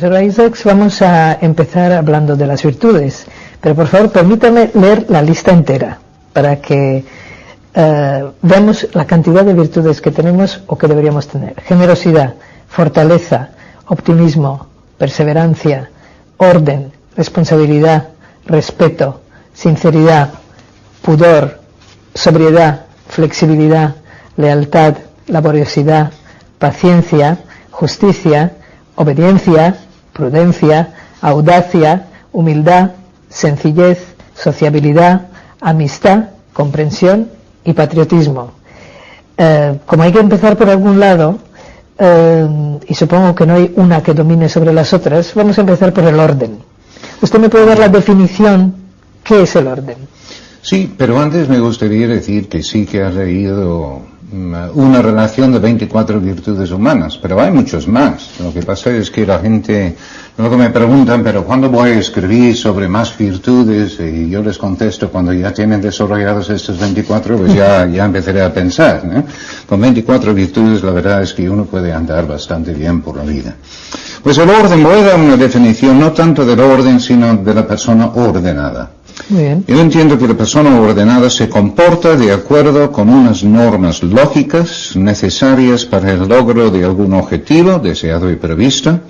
profesor Isaacs, vamos a empezar hablando de las virtudes, pero por favor permítame leer la lista entera para que veamos la cantidad de virtudes que tenemos o que deberíamos tener. Generosidad, fortaleza, optimismo, perseverancia, orden, responsabilidad, respeto, sinceridad, pudor, sobriedad, flexibilidad, lealtad, laboriosidad, paciencia, justicia, obediencia, prudencia, audacia, humildad, sencillez, sociabilidad, amistad, comprensión y patriotismo. Como hay que empezar por algún lado, y supongo que no hay una que domine sobre las otras, vamos a empezar por el orden. ¿Usted me puede dar la definición? ¿Qué es el orden? Sí, pero antes me gustaría decir que sí que has leído una relación de 24 virtudes humanas, pero hay muchos más. Lo que pasa es que la gente luego me preguntan, pero ¿cuándo voy a escribir sobre más virtudes? Y yo les contesto, cuando ya tienen desarrollados estos 24, pues ya empezaré a pensar, ¿no? Con 24 virtudes la verdad es que uno puede andar bastante bien por la vida. Pues el orden, voy a dar una definición no tanto del orden, sino de la persona ordenada. Muy bien. Yo entiendo que la persona ordenada se comporta de acuerdo con unas normas lógicas necesarias para el logro de algún objetivo deseado y previsto,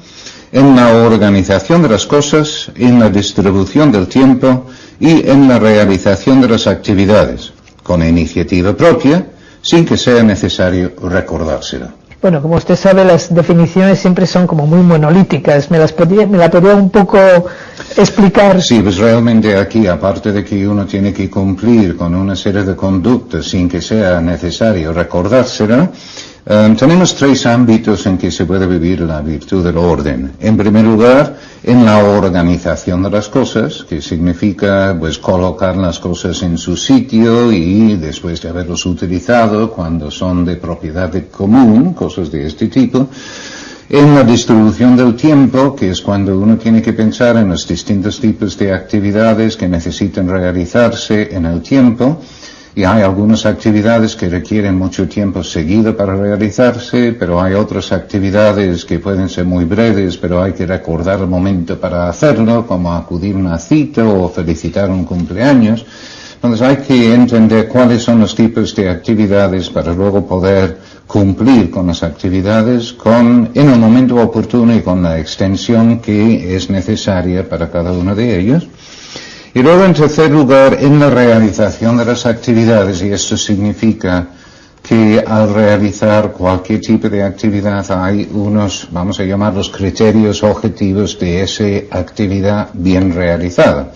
en la organización de las cosas, en la distribución del tiempo y en la realización de las actividades, con iniciativa propia, sin que sea necesario recordárselo. Bueno, como usted sabe, las definiciones siempre son como muy monolíticas. ¿Me la podría un poco explicar? Sí, pues realmente aquí, aparte de que uno tiene que cumplir con una serie de conductas sin que sea necesario recordársela, tenemos 3 ámbitos en que se puede vivir la virtud del orden. En primer lugar, en la organización de las cosas, que significa pues colocar las cosas en su sitio y después de haberlos utilizado cuando son de propiedad común, cosas de este tipo. En la distribución del tiempo, que es cuando uno tiene que pensar en los distintos tipos de actividades que necesitan realizarse en el tiempo. Y hay algunas actividades que requieren mucho tiempo seguido para realizarse, pero hay otras actividades que pueden ser muy breves, pero hay que recordar el momento para hacerlo, como acudir a una cita o felicitar un cumpleaños. Entonces hay que entender cuáles son los tipos de actividades para luego poder cumplir con las actividades en el momento oportuno y con la extensión que es necesaria para cada uno de ellos. Y luego, en tercer lugar, en la realización de las actividades, y esto significa que al realizar cualquier tipo de actividad hay unos, vamos a llamarlos criterios objetivos de esa actividad bien realizada.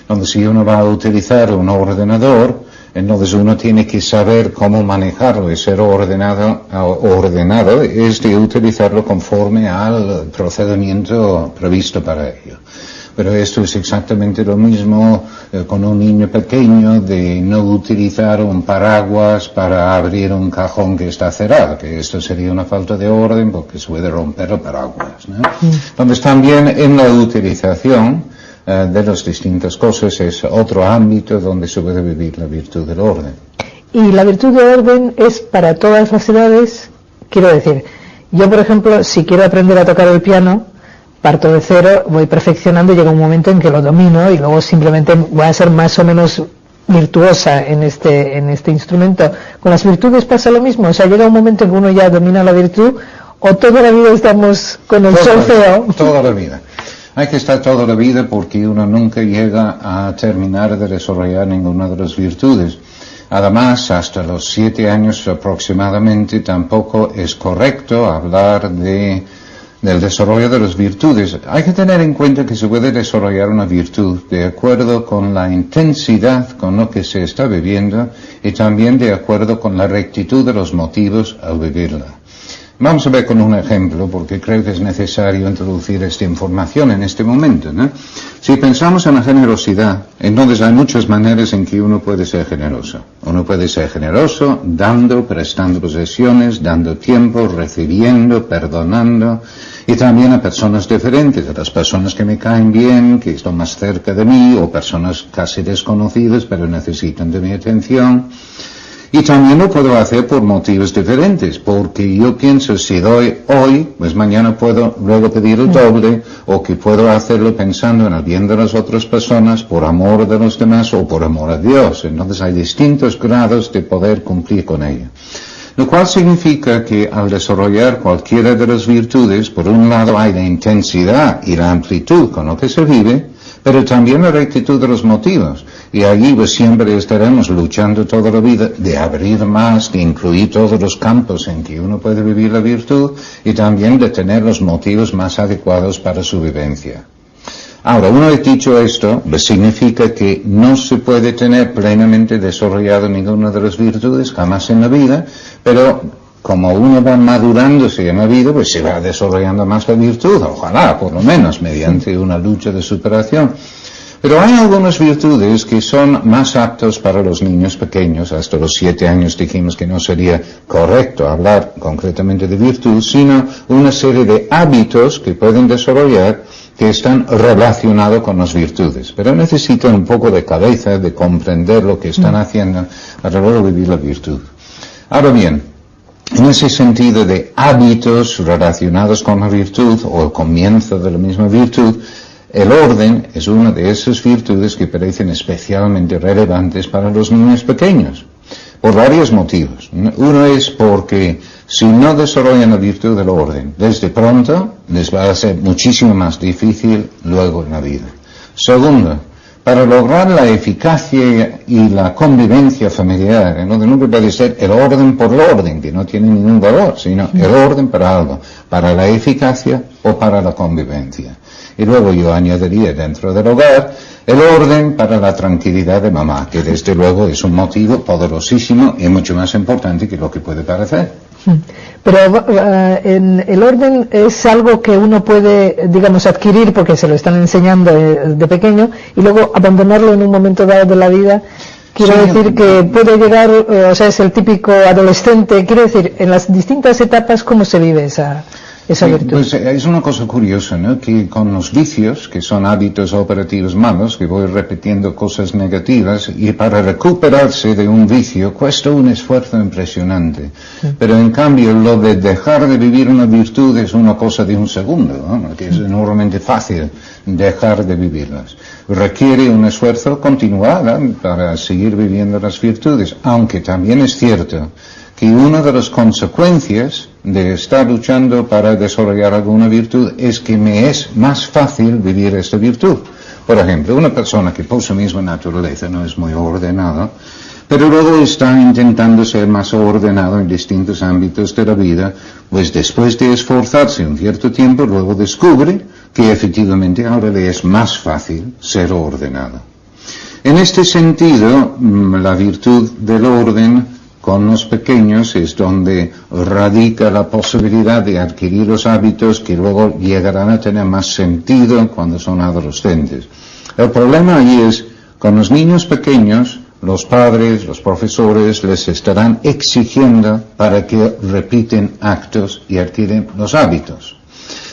Donde si uno va a utilizar un ordenador, entonces uno tiene que saber cómo manejarlo y ser ordenado es de utilizarlo conforme al procedimiento previsto para ello. Pero esto es exactamente lo mismo con un niño pequeño, de no utilizar un paraguas para abrir un cajón que está cerrado, que esto sería una falta de orden porque se puede romper el paraguas, ¿no? Entonces también en la utilización de las distintas cosas es otro ámbito donde se puede vivir la virtud del orden. Y la virtud del orden es para todas las edades. Quiero decir, yo por ejemplo, si quiero aprender a tocar el piano, parto de cero, voy perfeccionando y llega un momento en que lo domino y luego simplemente voy a ser más o menos virtuosa en este instrumento. Con las virtudes pasa lo mismo, o sea, llega un momento en que uno ya domina la virtud, o toda la vida estamos con el solfeo. Toda la vida. Hay que estar toda la vida porque uno nunca llega a terminar de desarrollar ninguna de las virtudes. Además, hasta los 7 años aproximadamente tampoco es correcto hablar del desarrollo de las virtudes. Hay que tener en cuenta que se puede desarrollar una virtud de acuerdo con la intensidad con lo que se está viviendo y también de acuerdo con la rectitud de los motivos al vivirla. Vamos a ver con un ejemplo, porque creo que es necesario introducir esta información en este momento, ¿no? Si pensamos en la generosidad, entonces hay muchas maneras en que uno puede ser generoso. Uno puede ser generoso dando, prestando posesiones, dando tiempo, recibiendo, perdonando, y también a personas diferentes, a las personas que me caen bien, que están más cerca de mí, o personas casi desconocidas pero necesitan de mi atención. Y también lo puedo hacer por motivos diferentes, porque yo pienso, si doy hoy, pues mañana puedo luego pedir el doble, o que puedo hacerlo pensando en el bien de las otras personas, por amor de los demás o por amor a Dios. Entonces hay distintos grados de poder cumplir con ello. Lo cual significa que al desarrollar cualquiera de las virtudes, por un lado hay la intensidad y la amplitud con lo que se vive, pero también la rectitud de los motivos. Y allí pues siempre estaremos luchando toda la vida de abrir más, de incluir todos los campos en que uno puede vivir la virtud y también de tener los motivos más adecuados para su vivencia. Ahora, una vez dicho esto, pues significa que no se puede tener plenamente desarrollado ninguna de las virtudes jamás en la vida, pero como uno va madurándose en la vida, pues se va desarrollando más la virtud, ojalá, por lo menos, mediante una lucha de superación. Pero hay algunas virtudes que son más aptos para los niños pequeños. Hasta los 7 años dijimos que no sería correcto hablar concretamente de virtud, sino una serie de hábitos que pueden desarrollar que están relacionados con las virtudes. Pero necesitan un poco de cabeza, de comprender lo que están haciendo para luego vivir la virtud. Ahora bien, en ese sentido de hábitos relacionados con la virtud o el comienzo de la misma virtud, el orden es una de esas virtudes que parecen especialmente relevantes para los niños pequeños, por varios motivos. Uno es porque si no desarrollan la virtud del orden desde pronto, les va a ser muchísimo más difícil luego en la vida. Segundo, para lograr la eficacia y la convivencia familiar, entonces nunca puede ser el orden por el orden, que no tiene ningún valor, sino el orden para algo, para la eficacia o para la convivencia. Y luego yo añadiría dentro del hogar el orden para la tranquilidad de mamá, que desde luego es un motivo poderosísimo y mucho más importante que lo que puede parecer. Pero el orden es algo que uno puede, digamos, adquirir porque se lo están enseñando de pequeño y luego abandonarlo en un momento dado de la vida. Quiero decir que puede llegar, o sea, es el típico adolescente. Quiero decir, en las distintas etapas, ¿cómo se vive esa virtud? Pues es una cosa curiosa, ¿no? Que con los vicios, que son hábitos operativos malos, que voy repitiendo cosas negativas, y para recuperarse de un vicio cuesta un esfuerzo impresionante. Sí. Pero en cambio, lo de dejar de vivir una virtud es una cosa de un segundo, ¿no? Que es enormemente fácil dejar de vivirlas. Requiere un esfuerzo continuado para seguir viviendo las virtudes, aunque también es cierto que una de las consecuencias de estar luchando para desarrollar alguna virtud es que me es más fácil vivir esta virtud. Por ejemplo, una persona que por su misma naturaleza no es muy ordenada, pero luego está intentando ser más ordenado en distintos ámbitos de la vida, pues después de esforzarse un cierto tiempo, luego descubre que efectivamente ahora le es más fácil ser ordenado. En este sentido, la virtud del orden con los pequeños es donde radica la posibilidad de adquirir los hábitos que luego llegarán a tener más sentido cuando son adolescentes. El problema allí es, con los niños pequeños, los padres, los profesores les estarán exigiendo para que repiten actos y adquieren los hábitos.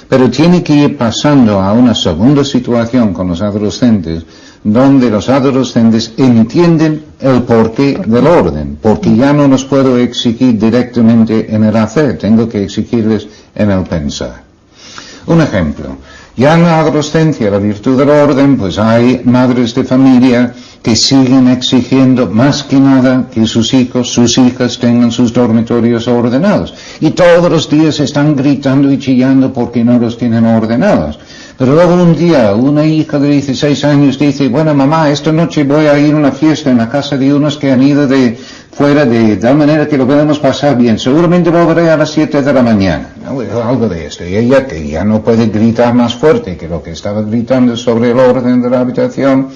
Pero tiene que ir pasando a una segunda situación con los adolescentes, donde los adolescentes entienden el porqué del orden, porque ya no los puedo exigir directamente en el hacer, tengo que exigirles en el pensar. Un ejemplo, ya en la adolescencia, la virtud del orden, pues hay madres de familia que siguen exigiendo más que nada que sus hijos, sus hijas tengan sus dormitorios ordenados, y todos los días están gritando y chillando porque no los tienen ordenados. Pero luego un día una hija de 16 años dice, bueno mamá, esta noche voy a ir a una fiesta en la casa de unos que han ido de fuera de tal manera que lo podemos pasar bien. Seguramente volveré a las 7 de la mañana. Algo de esto. Y ella, que ya no puede gritar más fuerte que lo que estaba gritando sobre el orden de la habitación,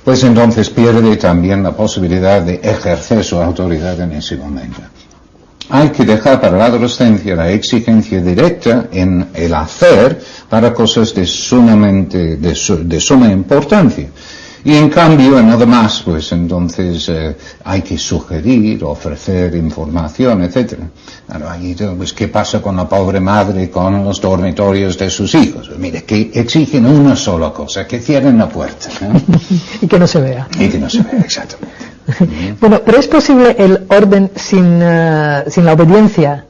pues entonces pierde también la posibilidad de ejercer su autoridad en ese momento. Hay que dejar para la adolescencia la exigencia directa en el hacer para cosas de suma importancia. Y en cambio, en lo demás, pues entonces hay que sugerir, ofrecer información, etc. Pues, ¿qué pasa con la pobre madre con los dormitorios de sus hijos? Pues, mire, que exigen una sola cosa, que cierren la puerta, ¿no? Y que no se vea. Y que no se vea, exactamente. Bueno, pero ¿es posible el orden sin la obediencia?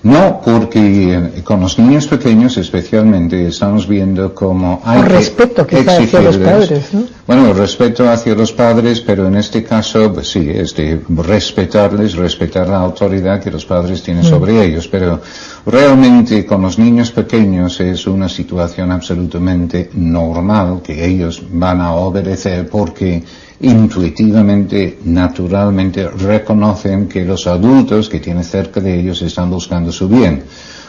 No, porque con los niños pequeños especialmente estamos viendo cómo hay respeto que quizá hacia los padres, ¿no? Bueno, el respeto hacia los padres, pero en este caso, pues sí, es de respetarles, respetar la autoridad que los padres tienen sobre ellos, pero realmente con los niños pequeños es una situación absolutamente normal que ellos van a obedecer porque intuitivamente, naturalmente reconocen que los adultos que tienen cerca de ellos están buscando su bien.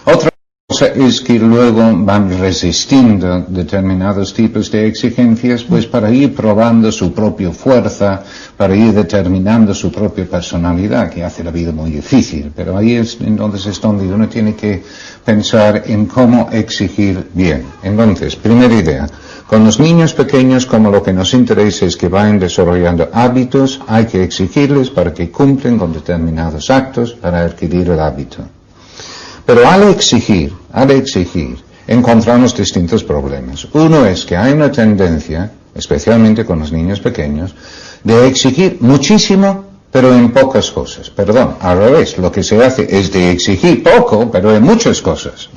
Otra cosa es que luego van resistiendo determinados tipos de exigencias, pues para ir probando su propia fuerza, para ir determinando su propia personalidad, que hace la vida muy difícil. Pero ahí es entonces es donde uno tiene que pensar en cómo exigir bien. Entonces, primera idea. Con los niños pequeños, como lo que nos interesa es que vayan desarrollando hábitos, hay que exigirles para que cumplen con determinados actos para adquirir el hábito. Pero al exigir, encontramos distintos problemas. Uno es que hay una tendencia, especialmente con los niños pequeños, de exigir muchísimo, pero en pocas cosas. Perdón, al revés, lo que se hace es de exigir poco, pero en muchas cosas.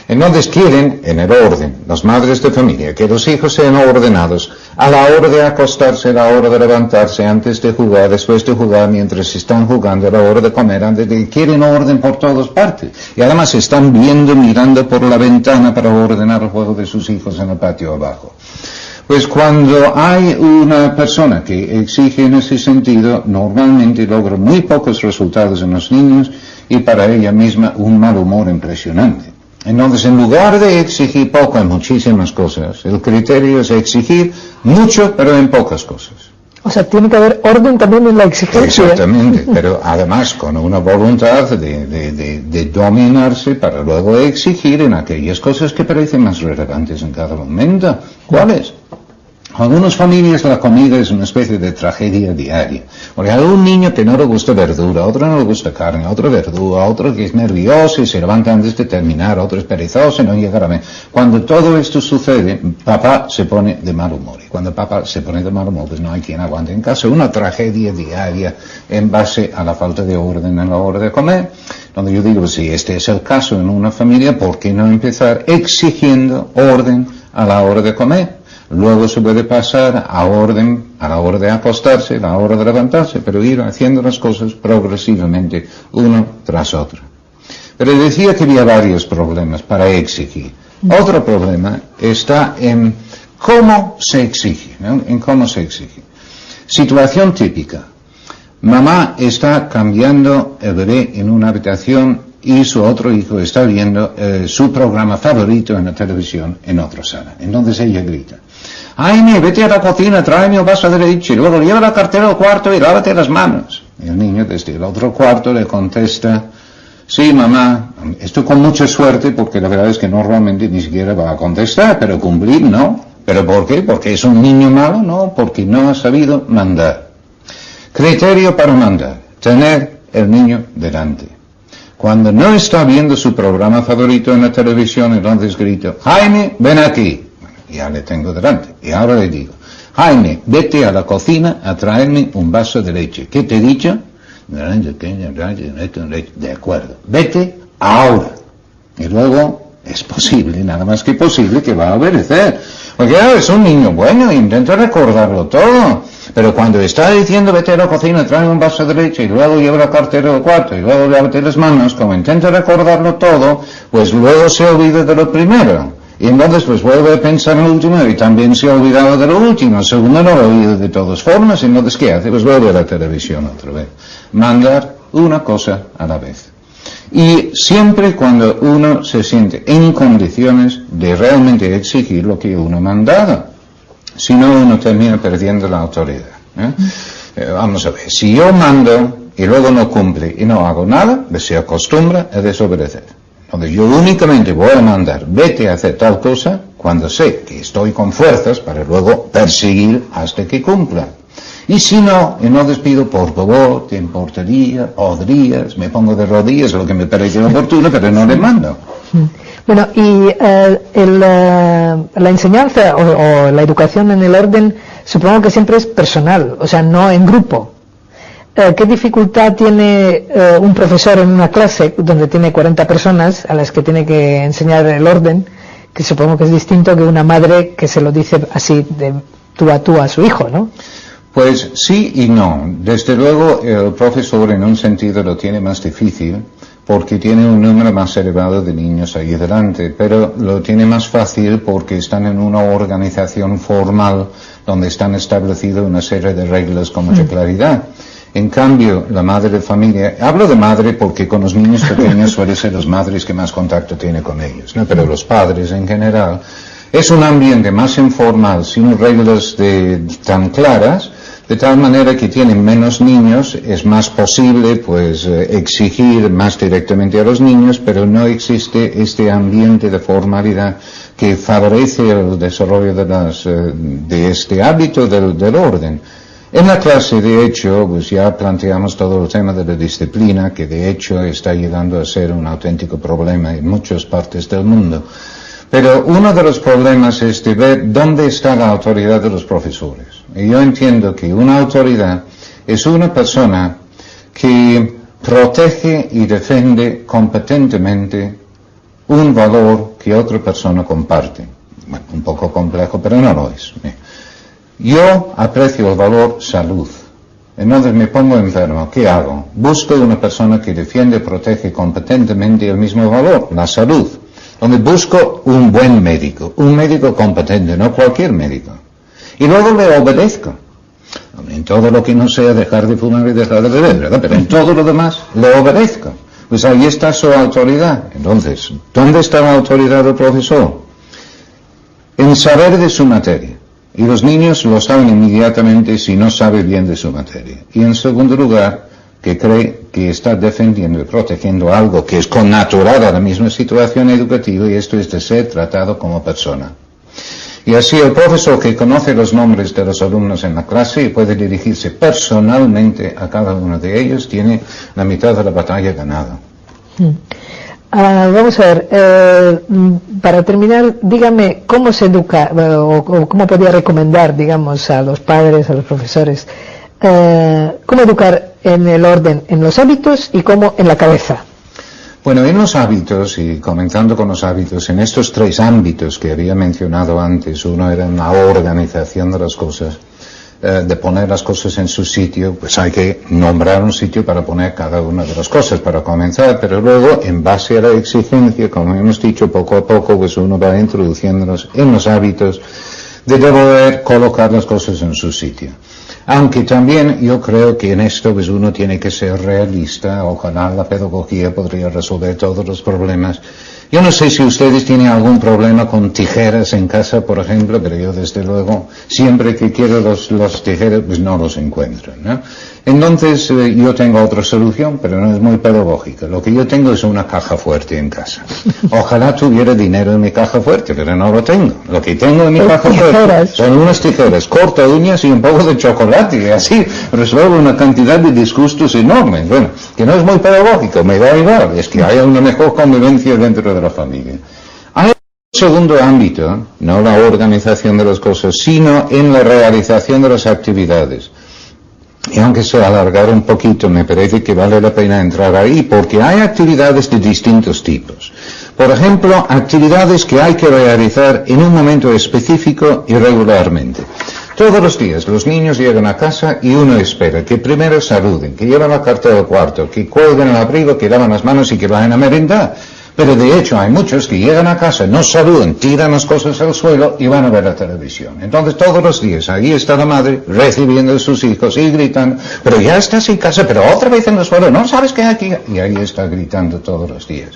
Entonces quieren, en el orden, las madres de familia, que los hijos sean ordenados a la hora de acostarse, a la hora de levantarse, antes de jugar, después de jugar, mientras están jugando, a la hora de comer, antes de... Quieren orden por todas partes. Y además están mirando por la ventana para ordenar el juego de sus hijos en el patio abajo. Pues cuando hay una persona que exige en ese sentido, normalmente logra muy pocos resultados en los niños y para ella misma un mal humor impresionante. Entonces, en lugar de exigir poco en muchísimas cosas, el criterio es exigir mucho, pero en pocas cosas. O sea, tiene que haber orden también en la exigencia. Exactamente, pero además con una voluntad de dominarse para luego exigir en aquellas cosas que parecen más relevantes en cada momento. ¿Cuáles? En algunas familias la comida es una especie de tragedia diaria. Porque hay un niño que no le gusta verdura, otro no le gusta carne, otro verdura, otro que es nervioso y se levanta antes de terminar, otro es perezoso y no llega a la mesa. Cuando todo esto sucede, papá se pone de mal humor. Y cuando papá se pone de mal humor, pues no hay quien aguante en casa. Una tragedia diaria en base a la falta de orden en la hora de comer. Donde yo digo, si este es el caso en una familia, ¿por qué no empezar exigiendo orden a la hora de comer? Luego se puede pasar a orden a la hora de acostarse, a la hora de levantarse, pero ir haciendo las cosas progresivamente, uno tras otro. Pero decía que había varios problemas para exigir. Otro problema está en cómo se exige, ¿no? En cómo se exige. Situación típica. Mamá está cambiando el bebé en una habitación y su otro hijo está viendo su programa favorito en la televisión en otra sala. Entonces ella grita: Jaime, vete a la cocina, tráeme un vaso de leche, luego lleva la cartera al cuarto y lávate las manos. Y el niño desde el otro cuarto le contesta: sí, mamá, esto con mucha suerte, porque la verdad es que normalmente ni siquiera va a contestar, pero cumplir no. ¿Pero por qué? ¿Porque es un niño malo? No, porque no ha sabido mandar. Criterio para mandar: tener el niño delante. Cuando no está viendo su programa favorito en la televisión, entonces grito: Jaime, ven aquí. Bueno, ya le tengo delante. Y ahora le digo: Jaime, vete a la cocina a traerme un vaso de leche. ¿Qué te he dicho? De acuerdo. Vete ahora. Y luego es posible, nada más que posible, que va a obedecer. Porque es un niño bueno, intenta recordarlo todo. Pero cuando está diciendo vete a la cocina, trae un vaso de leche y luego lleva la cartera al cuarto y luego lávate las manos, como intenta recordarlo todo, pues luego se olvida de lo primero. Y entonces pues vuelve a pensar en lo último y también se ha olvidado de lo último. El segundo no lo ha oído de todas formas, y entonces ¿qué hace? Pues vuelve a la televisión otra vez. Mandar una cosa a la vez. Y siempre cuando uno se siente en condiciones de realmente exigir lo que uno ha mandado. Si no, uno termina perdiendo la autoridad. Vamos a ver, si yo mando y luego no cumple y no hago nada, pues se acostumbra a desobedecer. Entonces yo únicamente voy a mandar, vete a hacer tal cosa, cuando sé que estoy con fuerzas para luego perseguir hasta que cumpla. Y si no, entonces pido, por favor, te importaría, podrías, me pongo de rodillas, lo que me parece oportuno, pero no le mando. Bueno, y la enseñanza o la educación en el orden, supongo que siempre es personal, o sea, no en grupo. ¿Qué dificultad tiene un profesor en una clase donde tiene 40 personas a las que tiene que enseñar el orden, que supongo que es distinto que una madre que se lo dice así de tú a su hijo, ¿no? Pues sí y no. Desde luego el profesor en un sentido lo tiene más difícil porque tiene un número más elevado de niños ahí delante, pero lo tiene más fácil porque están en una organización formal donde están establecidas una serie de reglas con mucha claridad. En cambio, la madre de familia, hablo de madre porque con los niños pequeños suelen ser las madres que más contacto tiene con ellos, ¿no? Pero los padres en general, es un ambiente más informal, sin reglas tan claras, de tal manera que tienen menos niños, es más posible pues exigir más directamente a los niños, pero no existe este ambiente de formalidad que favorece el desarrollo de este hábito del orden. En la clase, de hecho, pues ya planteamos todo el tema de la disciplina, que de hecho está llegando a ser un auténtico problema en muchas partes del mundo. Pero uno de los problemas es de ver dónde está la autoridad de los profesores. Y yo entiendo que una autoridad es una persona que protege y defiende competentemente un valor que otra persona comparte. Bueno, un poco complejo, pero no lo es. Yo aprecio el valor salud. Entonces me pongo enfermo. ¿Qué hago? Busco una persona que defiende y protege competentemente el mismo valor, la salud. Donde busco un buen médico, un médico competente, no cualquier médico. Y luego le obedezco. En todo lo que no sea dejar de fumar y dejar de beber, ¿verdad? Pero en todo lo demás le obedezco. Pues ahí está su autoridad. Entonces, ¿dónde está la autoridad del profesor? En saber de su materia. Y los niños lo saben inmediatamente si no sabe bien de su materia. Y en segundo lugar, que cree que está defendiendo y protegiendo algo que es connatural a la misma situación educativa, y esto es de ser tratado como persona. Y así el profesor que conoce los nombres de los alumnos en la clase y puede dirigirse personalmente a cada uno de ellos, tiene la mitad de la batalla ganada. Vamos a ver, para terminar, dígame cómo se educa o cómo podría recomendar, digamos, a los padres, a los profesores, cómo educar en el orden, en los hábitos y cómo en la cabeza. Bueno, en los hábitos, y comenzando con los hábitos, en estos tres ámbitos que había mencionado antes, uno era la organización de las cosas, de poner las cosas en su sitio, pues hay que nombrar un sitio para poner cada una de las cosas para comenzar, pero luego, en base a la exigencia, como hemos dicho, poco a poco, pues uno va introduciéndonos en los hábitos de poder colocar las cosas en su sitio. Aunque también yo creo que en esto pues uno tiene que ser realista, ojalá la pedagogía podría resolver todos los problemas. Yo no sé si ustedes tienen algún problema con tijeras en casa, por ejemplo, pero yo desde luego, siempre que quiero los tijeras, pues no los encuentro, ¿no? Entonces yo tengo otra solución, pero no es muy pedagógica. Lo que yo tengo es una caja fuerte en casa. Ojalá tuviera dinero en mi caja fuerte, pero no lo tengo. Lo que tengo en mi caja fuerte son unas tijeras, corta uñas y un poco de chocolate, y así resuelvo una cantidad de disgustos enormes. Bueno, que no es muy pedagógico, me da igual, es que haya una mejor convivencia dentro de la familia. Hay un segundo ámbito, no la organización de las cosas, sino en la realización de las actividades. Y aunque sea alargar un poquito, me parece que vale la pena entrar ahí, porque hay actividades de distintos tipos. Por ejemplo, actividades que hay que realizar en un momento específico y regularmente. Todos los días los niños llegan a casa y uno espera que primero saluden, que lleven la carta del cuarto, que cuelguen el abrigo, que lavan las manos y que vayan a merendar. Pero de hecho hay muchos que llegan a casa, no saludan, tiran las cosas al suelo y van a ver la televisión. Entonces todos los días ahí está la madre recibiendo a sus hijos y gritando, pero ya estás en casa, pero otra vez en el suelo, no sabes qué hay aquí. Y ahí está gritando todos los días.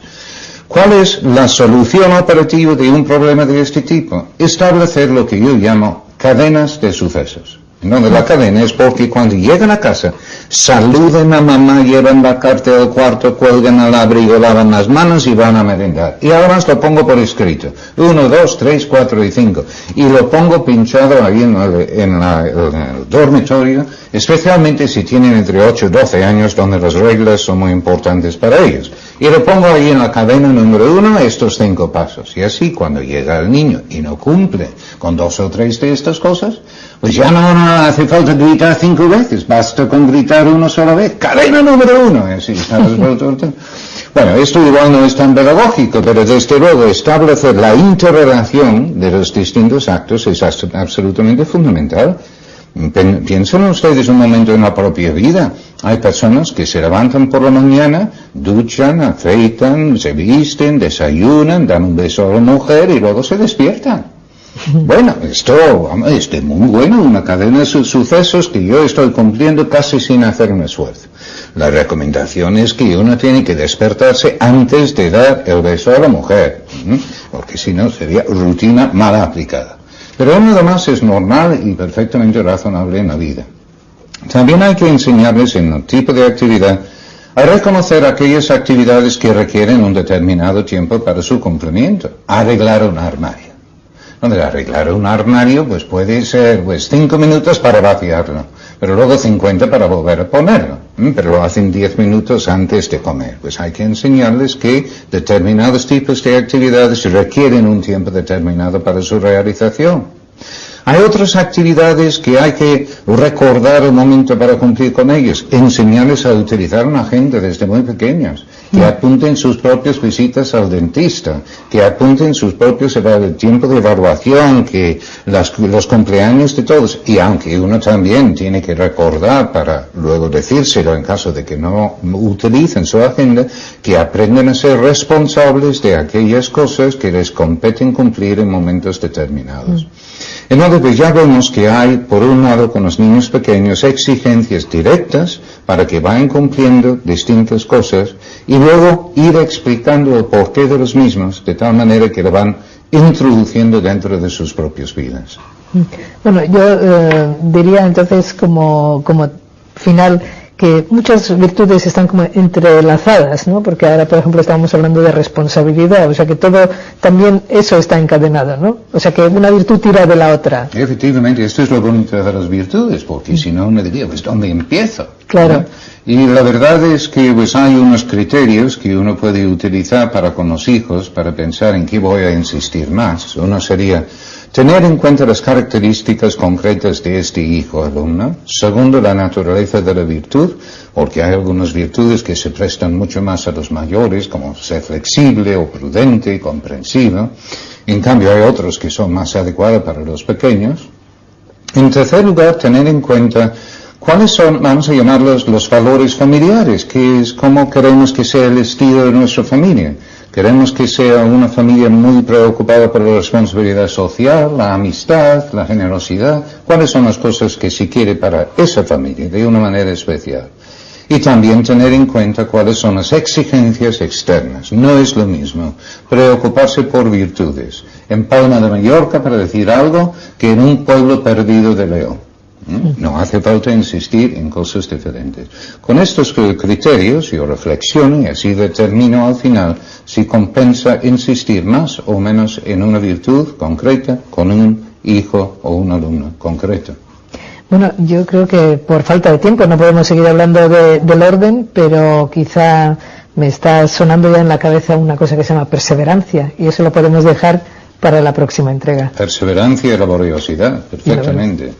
¿Cuál es la solución operativa de un problema de este tipo? Establecer lo que yo llamo cadenas de sucesos. Donde la cadena es porque cuando llegan a casa, saluden a mamá, llevan la carta al cuarto, cuelgan al abrigo, lavan las manos y van a merendar. Y además lo pongo por escrito. 1, 2, 3, 4 y 5. Y lo pongo pinchado ahí en el dormitorio, especialmente si tienen entre 8 y 12 años, donde las reglas son muy importantes para ellos. Y lo pongo ahí en la cadena número 1, estos 5 pasos. Y así, cuando llega el niño y no cumple con 2 o 3 de estas cosas, pues ya no hace falta gritar 5 veces, basta con gritar una sola vez. Cadena número 1, así, ¿sabes? Bueno, esto igual no es tan pedagógico, pero desde luego establecer la interrelación de los distintos actos es absolutamente fundamental. Piensen ustedes un momento en la propia vida. Hay personas que se levantan por la mañana, duchan, afeitan, se visten, desayunan, dan un beso a la mujer y luego se despiertan. Bueno, esto es muy bueno, una cadena de sucesos que yo estoy cumpliendo casi sin hacer un esfuerzo. La recomendación es que uno tiene que despertarse antes de dar el beso a la mujer, porque si no sería rutina mal aplicada. Pero nada más es normal y perfectamente razonable en la vida. También hay que enseñarles en el tipo de actividad a reconocer aquellas actividades que requieren un determinado tiempo para su cumplimiento. Arreglar un armario. Donde arreglar un armario pues puede ser 5 minutos para vaciarlo, pero luego 50 para volver a ponerlo, pero lo hacen 10 minutos antes de comer. Pues hay que enseñarles que determinados tipos de actividades requieren un tiempo determinado para su realización. Hay otras actividades que hay que recordar el momento para cumplir con ellas. Enseñarles a utilizar una agenda desde muy pequeños. Que apunten sus propias visitas al dentista. Que apunten sus propios tiempo de evaluación. Que los cumpleaños de todos. Y aunque uno también tiene que recordar para luego decírselo en caso de que no utilicen su agenda, que aprenden a ser responsables de aquellas cosas que les competen cumplir en momentos determinados. Entonces ya vemos que hay, por un lado, con los niños pequeños, exigencias directas para que vayan cumpliendo distintas cosas y luego ir explicando el porqué de los mismos, de tal manera que lo van introduciendo dentro de sus propias vidas. Bueno, yo diría entonces como final que muchas virtudes están como entrelazadas, ¿no? Porque ahora, por ejemplo, estábamos hablando de responsabilidad, o sea que todo, también eso está encadenado, ¿no? O sea que una virtud tira de la otra. Efectivamente, esto es lo bonito de las virtudes, porque si no uno diría, pues, ¿dónde empiezo? Claro. Y la verdad es que pues hay unos criterios que uno puede utilizar para con los hijos, para pensar en qué voy a insistir más. Uno sería tener en cuenta las características concretas de este hijo alumno. Segundo, la naturaleza de la virtud, porque hay algunas virtudes que se prestan mucho más a los mayores, como ser flexible o prudente, comprensivo. En cambio, hay otros que son más adecuados para los pequeños. En tercer lugar, tener en cuenta cuáles son, vamos a llamarlos, los valores familiares, que es cómo queremos que sea el estilo de nuestra familia. Queremos que sea una familia muy preocupada por la responsabilidad social, la amistad, la generosidad. ¿Cuáles son las cosas que se quiere para esa familia de una manera especial? Y también tener en cuenta cuáles son las exigencias externas. No es lo mismo preocuparse por virtudes en Palma de Mallorca, para decir algo, que en un pueblo perdido de León. No hace falta insistir en cosas diferentes. Con estos criterios yo reflexiono y así determino al final si compensa insistir más o menos en una virtud concreta con un hijo o un alumno concreto. Bueno, yo creo que por falta de tiempo no podemos seguir hablando del orden, pero quizá me está sonando ya en la cabeza una cosa que se llama perseverancia, y eso lo podemos dejar para la próxima entrega. Perseverancia y laboriosidad, perfectamente.